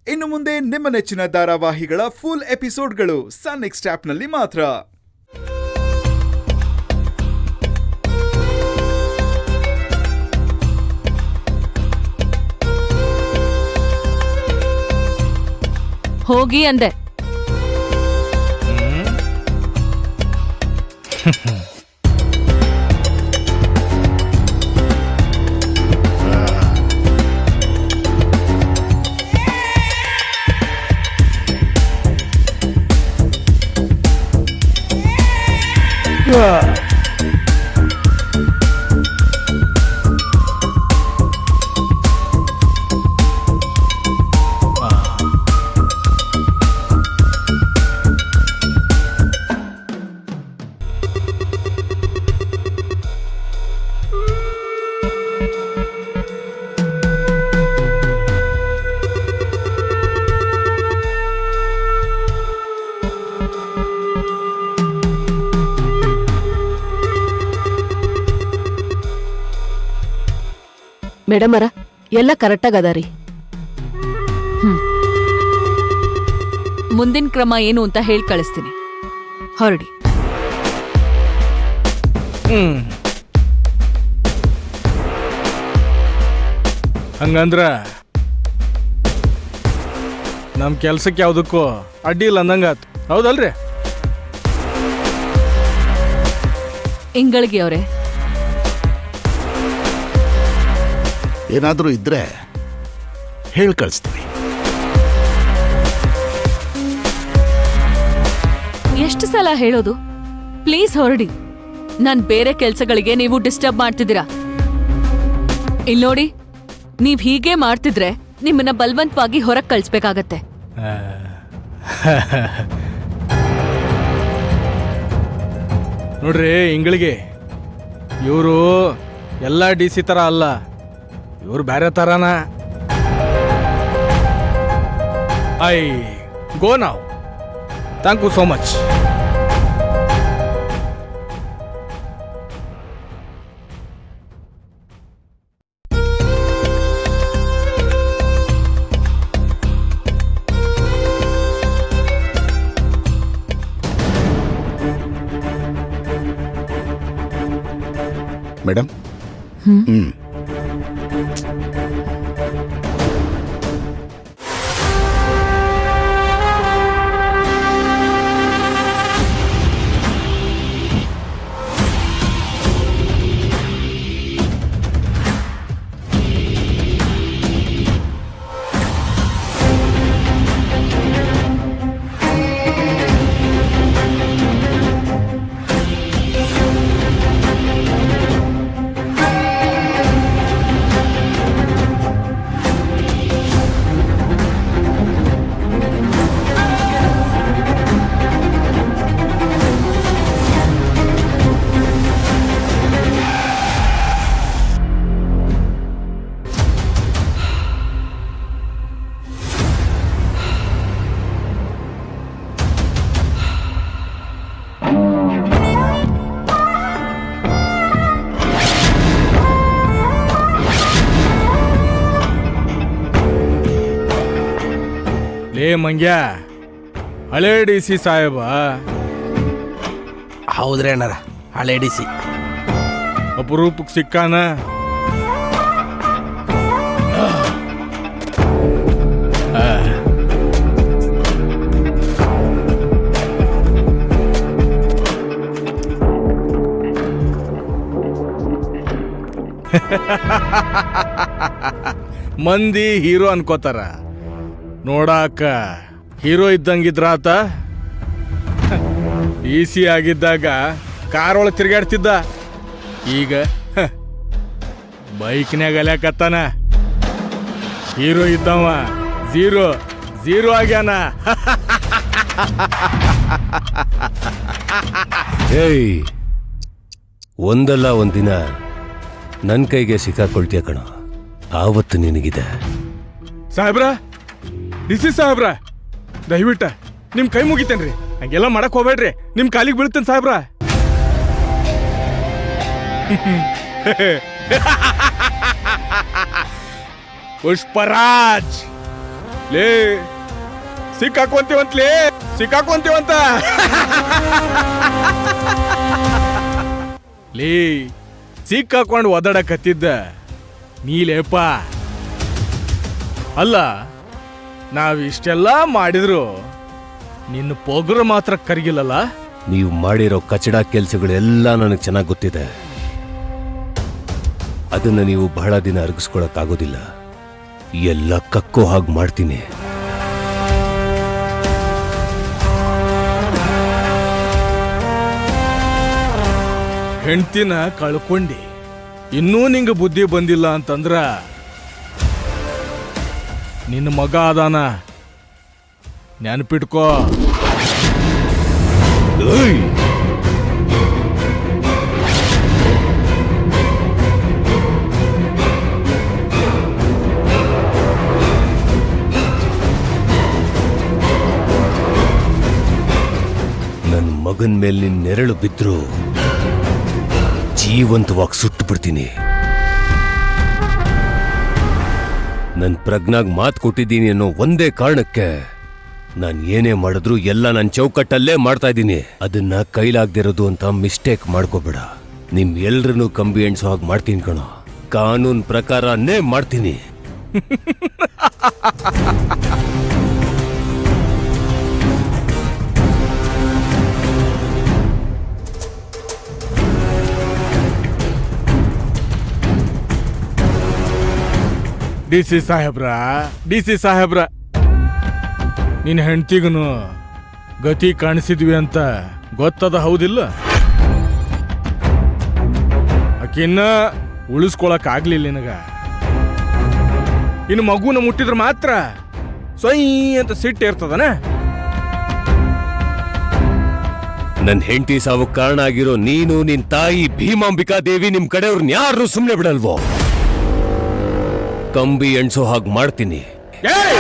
ಇನ್ನು ಮುಂದೆ ನಿಮ್ಮ ನೆಚ್ಚಿನ ಧಾರಾವಾಹಿಗಳ ಫುಲ್ ಎಪಿಸೋಡ್ಗಳು ಸನ್ ನೆಕ್ಸ್ಟ್ ಆಪ್ನಲ್ಲಿ ಮಾತ್ರ. ಹೋಗಿ ಅಂದೆ. ಮೇಡಮರ ಎಲ್ಲ ಕರೆಕ್ಟಾಗಿ ಅದಾರಿ. ಮುಂದಿನ ಕ್ರಮ ಏನು ಅಂತ ಹೇಳಿ ಕಳಿಸ್ತೀನಿ. ಹೊರಡಿ. ಹಂಗಂದ್ರ ನಮ್ ಕೆಲ್ಸಕ್ಕೆ ಯಾವ್ದಕ್ಕೂ ಅಡ್ಡಿ ಇಲ್ಲ ಅಂದಂಗಾತು, ಹೌದಲ್ರಿ? ಇಂಗಳಿಗೆ ಅವ್ರೆ, ಏನಾದರೂ ಇದ್ರೆ ಹೇಳಿ ಕಳಿಸ್ತೀವಿ. ಎಷ್ಟು ಸಲ ಹೇಳೋದು? ಪ್ಲೀಸ್ ಹೊರಡಿ. ನಾನ್ ಬೇರೆ ಕೆಲ್ಸಗಳಿಗೆ ನೀವು ಡಿಸ್ಟರ್ಬ್ ಮಾಡ್ತಿದ್ದೀರಾ. ಇಲ್ ನೋಡಿ, ನೀವ್ ಹೀಗೆ ಮಾಡ್ತಿದ್ರೆ ನಿಮ್ಮನ್ನ ಬಲವಂತವಾಗಿ ಹೊರಗ್ ಕಳ್ಸ್ಬೇಕಾಗತ್ತೆ. ನೋಡ್ರಿ ಇಂಗಳಿಗೆ, ಇವರು ಎಲ್ಲ DC ತರ ಅಲ್ಲ, ಇವ್ರು ಬೇರೆ ತರನ. I go now. Thank you so much. Madam, ಲೇ ಮಂಗ್ಯ, ಹಳೆ DC ಸಾಹೇಬ. ಹೌದ್ರಿ ಅಣ್ಣಾರ, ಹಳೆ DC. ಅಪರೂಪಕ್ಕೆ ಸಿಕ್ಕಾನ. ಮಂದಿ ಹೀರೋ ಅನ್ಕೋತಾರ, ನೋಡಾಕ ಹೀರೋ ಇದ್ದಂಗಿದ್ರಾತ. DC ಆಗಿದ್ದಾಗ ಕಾರ್ ಒಳಗೆ ತಿರ್ಗಾಡ್ತಿದ್ದ, ಈಗ ಬೈಕ್ನ್ಯಾಗ ಅಲ್ಯಾಕತ್ತಾನ. ಹೀರೋ ಇದ್ದವ ಝೀರೋ ಆಗ್ಯಾನ. ಏಯ್, ಒಂದಲ್ಲ ಒಂದಿನ ನನ್ನ ಕೈಗೆ ಸಿಕ್ಕಾಕೊಳ್ತೀಯ ಕಣ. ಆವತ್ತು ನಿನಗಿದೆ. ಸಾಹೇಬ್ರ, DC ಸಾಹೇಬ್ರ, ದಯವಿಟ್ಟ ನಿಮ್ ಕೈ ಮುಗಿತೇನ್ರಿ. ಹಂಗೆಲ್ಲ ಮಾಡಕ್ ಹೋಗ್ಬೇಡ್ರಿ, ನಿಮ್ ಕಾಲಿಗೆ ಬೀಳ್ತೇನೆ ಸಾಹೇಬ್ರ. ಪುಷ್ಪರಾಜ್, ಲೇ ಸಿಕ್ಕಾಕೊಂತೀವಂತಲೇ ಸಿಕ್ಕಾಕೊಂತೀವಂತ ಲೇ ಸಿಕ್ಕಾಕೊಂಡು ಒದಾಡಕತ್ತಿದ್ದ ನೀಲೇಪ. ಅಲ್ಲ ನಾವಿಷ್ಟೆಲ್ಲ ಮಾಡಿದ್ರು ನಿನ್ನ ಪೊಗರು ಮಾತ್ರ ಕರಗಿಲ್ಲಲ್ಲ. ನೀವು ಮಾಡಿರೋ ಕಚಡ ಕೆಲಸಗಳೆಲ್ಲ ನನಗೆ ಚೆನ್ನಾಗಿ ಗೊತ್ತಿದೆ. ಅದನ್ನ ನೀವು ಬಹಳ ದಿನ ಅರಗಿಸ್ಕೊಳಕ್ಕಾಗೋದಿಲ್ಲ. ಎಲ್ಲ ಕಕ್ಕೋ ಹಾಗೆ ಮಾಡ್ತೀನಿ. ಹೆಂಡ್ತಿನ ಕಳ್ಕೊಂಡಿ ಇನ್ನೂ ನಿಂಗೆ ಬುದ್ಧಿ ಬಂದಿಲ್ಲ ಅಂತಂದ್ರ ನಿನ್ನ ಮಗ ಅದಾನ ನೆನಪಿಟ್ಕೋ. ಏಯ್! ನನ್ನ ಮಗನ್ ಮೇಲೆ ನಿನ್ ನೆರಳು ಬಿದ್ರು ಜೀವಂತವಾಗಿ ಸುಟ್ಟು ಬಿಡ್ತೀನಿ. ನನ್ ಪ್ರಜ್ಞಾಗ್ ಮಾತು ಕೊಟ್ಟಿದ್ದೀನಿ ಅನ್ನೋ ಒಂದೇ ಕಾರಣಕ್ಕೆ ನಾನು ಏನೇ ಮಾಡಿದ್ರು ಎಲ್ಲ ನನ್ನ ಚೌಕಟ್ಟಲ್ಲೇ ಮಾಡ್ತಾ ಇದ್ದೀನಿ. ಅದನ್ನ ಕೈಲಾಗ್ದಿರೋದು ಅಂತ ಮಿಸ್ಟೇಕ್ ಮಾಡ್ಕೋಬೇಡ. ನಿಮ್ ಎಲ್ರನ್ನೂ ಕಂಬಿ ಎಣ್ಸೋ ಹಾಗೆ ಮಾಡ್ತೀನಿ ಕಣೋ. ಕಾನೂನ್ ಪ್ರಕಾರನೇ ಮಾಡ್ತೀನಿ. ಡಿ ಸಿ ಸಾಹೇಬ್ರ ನಿನ್ನ ಹೆಂಡ್ತಿಗೂ ಗತಿ ಕಾಣಿಸಿದ್ವಿ ಅಂತ ಗೊತ್ತದ ಹೌದಿಲ್ಲ? ಆಕಿನ್ನ ಉಳಿಸ್ಕೊಳಕ್ ಆಗ್ಲಿಲ್ಲ ನಿನಗ. ಇನ್ನು ಮಗುನ ಮುಟ್ಟಿದ್ರೆ ಮಾತ್ರ ಸೊಯ್ ಅಂತ ಸಿಟ್ಟು ಇರ್ತದನ. ನನ್ ಹೆಂಡತಿ ಸಾವು ಕಾರಣ ಆಗಿರೋ ನೀನು, ನಿನ್ ತಾಯಿ ಭೀಮಾಂಬಿಕಾ ದೇವಿ, ನಿಮ್ ಕಡೆಯವ್ರನ್ನ ಯಾರು ಸುಮ್ನೆ ಬಿಡಲ್ವೋ. ಕಂಬಿ ಎಣ್ಸೋ ಹಾಗೆ ಮಾಡ್ತೀನಿ. ಏಯ್!